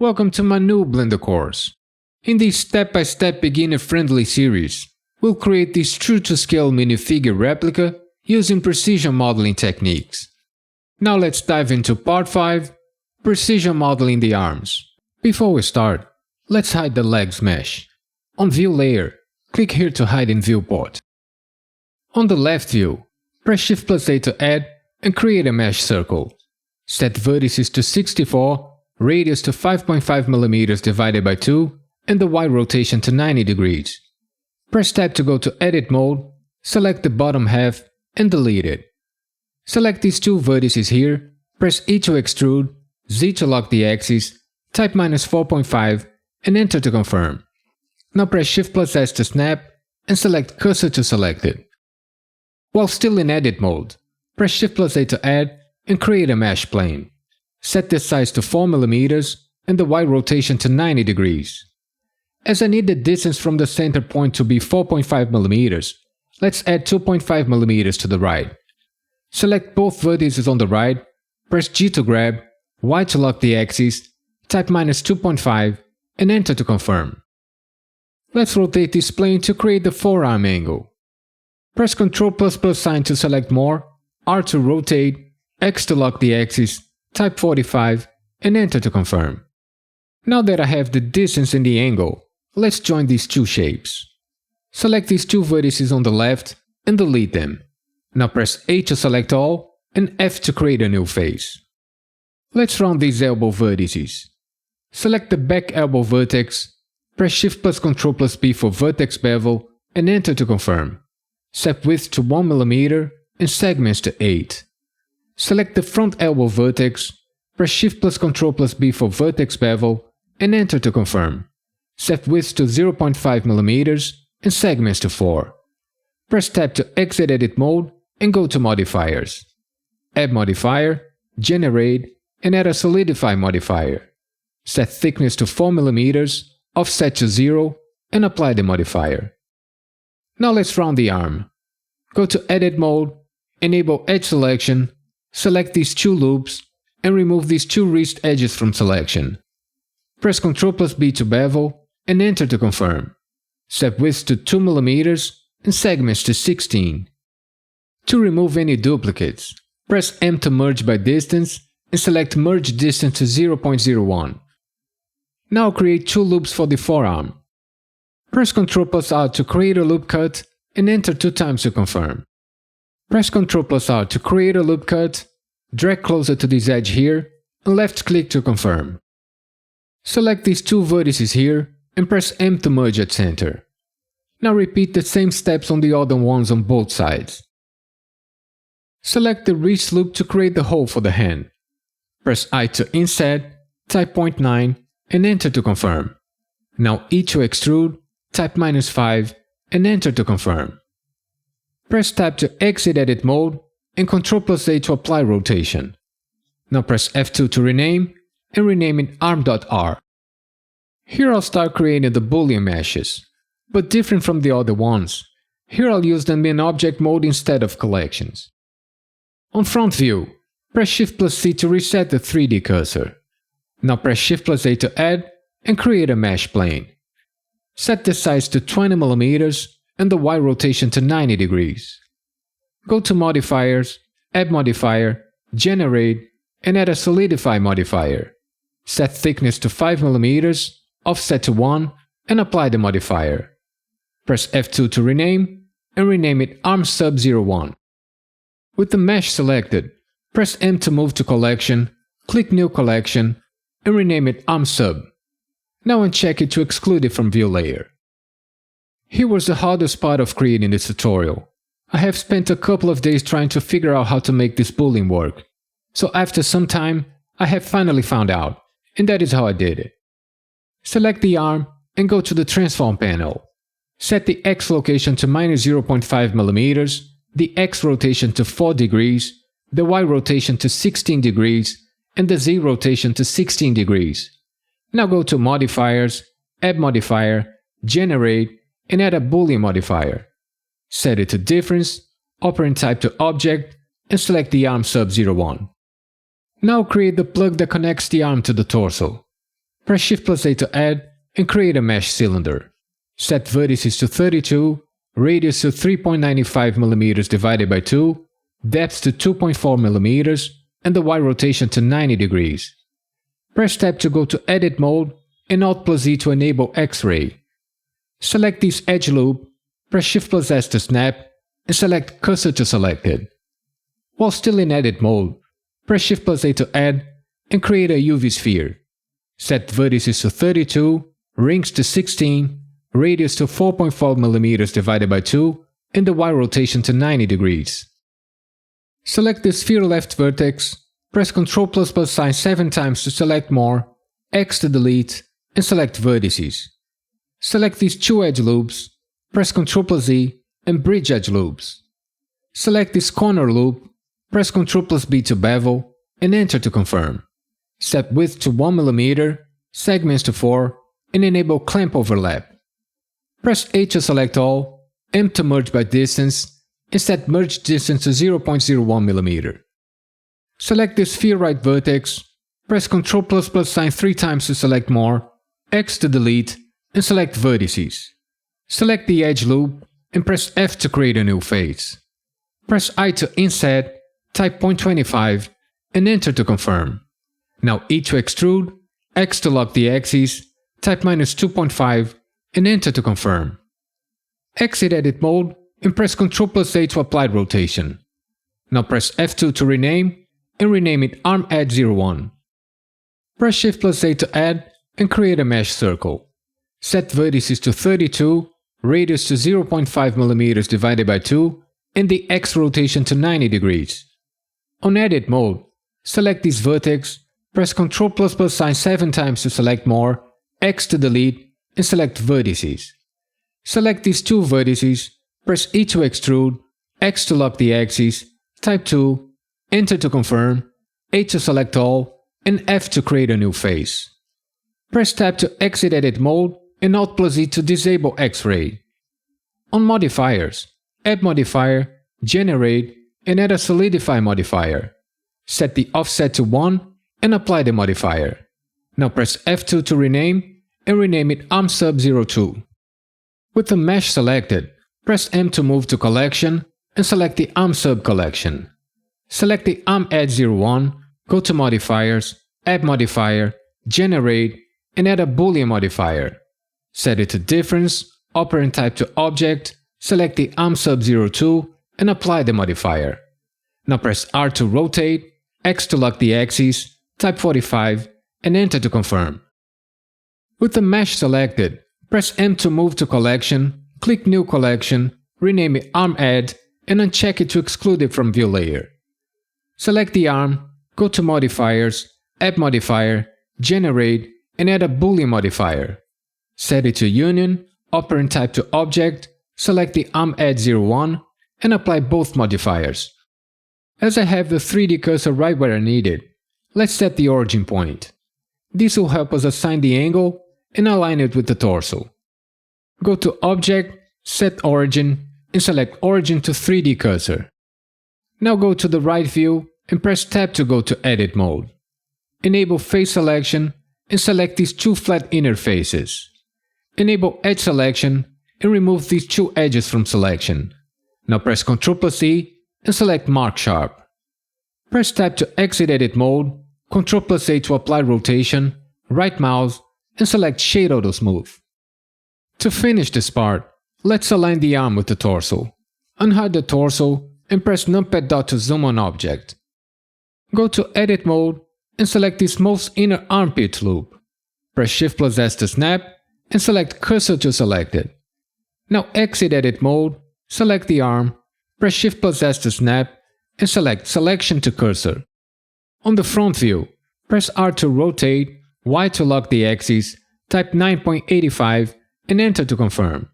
Welcome to my new Blender course. In this step-by-step beginner-friendly series, we'll create this true-to-scale minifigure replica using precision modeling techniques. Now let's dive into part 5, precision modeling the arms. Before we start, let's hide the legs mesh. On View Layer, click here to hide in Viewport. On the left view, press Shift+A to add and create a mesh circle. Set vertices to 64, radius to 5.5 mm divided by 2, and the Y rotation to 90 degrees. Press Tab to go to Edit mode, select the bottom half, and delete it. Select these two vertices here, press E to extrude, Z to lock the axis, type -4.5, and enter to confirm. Now press Shift+S to snap, and select Cursor to select it. While still in Edit mode, press Shift+A to add and create a mesh plane. Set the size to 4 mm and the Y rotation to 90 degrees. As I need the distance from the center point to be 4.5 mm, let's add 2.5 mm to the right. Select both vertices on the right, press G to grab, Y to lock the axis, type -2.5 and enter to confirm. Let's rotate this plane to create the forearm angle. Press Ctrl++ sign to select more, R to rotate, X to lock the axis, type 45 and enter to confirm. Now that I have the distance and the angle, let's join these two shapes. Select these two vertices on the left and delete them. Now press A to select all and F to create a new face. Let's round these elbow vertices. Select the back elbow vertex, press Shift plus Ctrl+ B for vertex bevel and enter to confirm. Set width to 1 mm and segments to 8. Select the front elbow vertex, press Shift plus Ctrl+ B for vertex bevel and enter to confirm. Set width to 0.5 mm and segments to 4. Press Tab to exit Edit mode and go to Modifiers. Add Modifier, Generate and add a Solidify modifier. Set thickness to 4 mm, offset to 0 and apply the modifier. Now let's round the arm. Go to Edit mode, enable Edge Selection, select these two loops and remove these two wrist edges from selection. Press Ctrl+ B to bevel and enter to confirm. Set width to 2 mm and segments to 16. To remove any duplicates, press M to merge by distance and select Merge Distance to 0.01. Now create two loops for the forearm. Press Ctrl+R to create a loop cut and enter 2 times to confirm. Press Ctrl+R to create a loop cut, drag closer to this edge here, and left click to confirm. Select these two vertices here and press M to merge at center. Now repeat the same steps on the other ones on both sides. Select the wrist loop to create the hole for the hand. Press I to inset, type 0.9 and enter to confirm. Now E to extrude, type -5 and enter to confirm. Press Tab to exit Edit mode and Ctrl+A to apply rotation. Now press F2 to rename and rename it arm.r. Here I'll start creating the Boolean meshes, but different from the other ones. Here I'll use them in object mode instead of collections. On front view, press Shift+C to reset the 3D cursor. Now press Shift+A to add and create a mesh plane. Set the size to 20 mm and the Y rotation to 90 degrees. Go to Modifiers, Add Modifier, Generate, and add a Solidify modifier. Set thickness to 5 mm, offset to 1, and apply the modifier. Press F2 to rename, and rename it ArmSub01. With the mesh selected, press M to move to Collection, click New Collection, and rename it ArmSub. Now uncheck it to exclude it from View Layer. Here was the hardest part of creating this tutorial. I have spent a couple of days trying to figure out how to make this Boolean work. So after some time, I have finally found out, and that is how I did it. Select the arm and go to the Transform panel. Set the X location to -0.5 mm, the X rotation to 4 degrees, the Y rotation to 16 degrees, and the Z rotation to 16 degrees. Now go to Modifiers, Add Modifier, Generate, and add a Boolean modifier. Set it to Difference, operand type to Object, and select the ArmSub01. Now create the plug that connects the arm to the torso. Press Shift plus A to add and create a mesh cylinder. Set vertices to 32, radius to 3.95 mm divided by 2, depth to 2.4 mm, and the Y rotation to 90 degrees. Press Tab to go to Edit Mode and Alt plus Z to enable X-Ray. Select this edge loop, press Shift plus S to snap, and select Cursor to Selected. While still in Edit Mode, press Shift plus A to add and create a UV sphere. Set vertices to 32, rings to 16, radius to 4.4 mm divided by 2, and the Y rotation to 90 degrees. Select the sphere left vertex, press Ctrl++ sign 7 times to select more, X to delete, and select vertices. Select these two edge loops, press Ctrl+Z, and bridge edge loops. Select this corner loop, press Ctrl+B to bevel, and enter to confirm. Set width to 1 mm, segments to 4, and enable clamp overlap. Press A to select all, M to merge by distance, and set merge distance to 0.01 mm. Select the sphere right vertex, press Ctrl++ sign 3 times to select more, X to delete, and select vertices. Select the edge loop, and press F to create a new face. Press I to inset, type 0.25, and enter to confirm. Now E to extrude, X to lock the axis, type -2.5, and enter to confirm. Exit Edit Mode and press Ctrl+A to apply rotation. Now press F2 to rename, and rename it Arm Edge 01. Press Shift+A to add and create a mesh circle. Set vertices to 32, radius to 0.5 mm divided by 2, and the X rotation to 90 degrees. On Edit Mode, select this vertex, press Ctrl++ sign 7 times to select more, X to delete, and select vertices. Select these two vertices, press E to extrude, X to lock the axis, type 2, enter to confirm, A to select all, and F to create a new face. Press Tab to exit Edit Mode and Alt+Z to disable X-Ray. On Modifiers, Add Modifier, Generate, and add a Solidify modifier. Set the offset to 1 and apply the modifier. Now press F2 to rename and rename it ArmSub02. With the mesh selected, press M to move to Collection and select the ArmSub collection. Select the ArmEdge01, go to Modifiers, Add Modifier, Generate, and add a Boolean modifier. Set it to Difference, Operand Type to Object, select the ArmSub02 and apply the modifier. Now press R to rotate, X to lock the axis, type 45, and enter to confirm. With the mesh selected, press M to move to Collection, click New Collection, rename it ArmEd, and uncheck it to exclude it from View Layer. Select the arm, go to Modifiers, Add Modifier, Generate, and add a Boolean modifier. Set it to Union, Operand Type to Object, select the ArmEdge01, and apply both modifiers. As I have the 3D cursor right where I need it, let's set the origin point. This will help us assign the angle and align it with the torso. Go to Object, Set Origin, and select Origin to 3D Cursor. Now go to the right view and press Tab to go to Edit Mode. Enable Face Selection and select these two flat inner faces. Enable Edge Selection and remove these two edges from selection. Now press Ctrl+C and select Mark Sharp. Press Tab to exit Edit Mode, Ctrl+A to apply rotation, right mouse, and select Shade Auto Smooth. To finish this part, let's align the arm with the torso. Unhide the torso and press numpad dot to zoom on object. Go to Edit Mode and select this most inner armpit loop. Press Shift+S to snap and select Cursor to selected. Now exit Edit Mode, select the arm, press Shift+S to snap, and select Selection to Cursor. On the front view, press R to rotate, Y to lock the axis, type 9.85, and enter to confirm.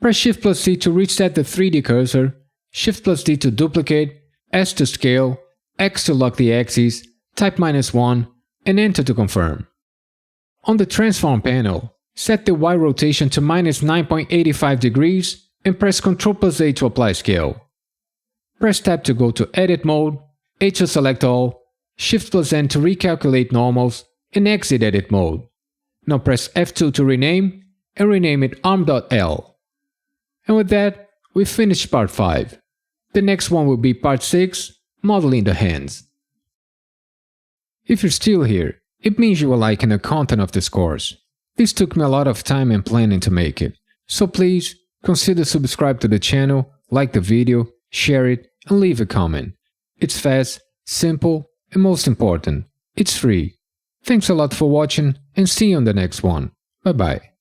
Press Shift+C to reset the 3D cursor, Shift+D to duplicate, S to scale, X to lock the axis, type -1, and enter to confirm. On the Transform panel, set the Y rotation to -9.85 degrees and press Ctrl+A to apply scale. Press Tab to go to Edit Mode, A to select all, Shift+N to recalculate normals, and exit edit mode. Now press F2 to rename, and rename it arm.l. And with that, we finished part 5. The next one will be part 6, modeling the hands. If you're still here, it means you are liking the content of this course. This took me a lot of time and planning to make it, so please consider subscribe to the channel, like the video, share it, and leave a comment. It's fast, simple, and most important, it's free. Thanks a lot for watching, and see you on the next one. Bye bye.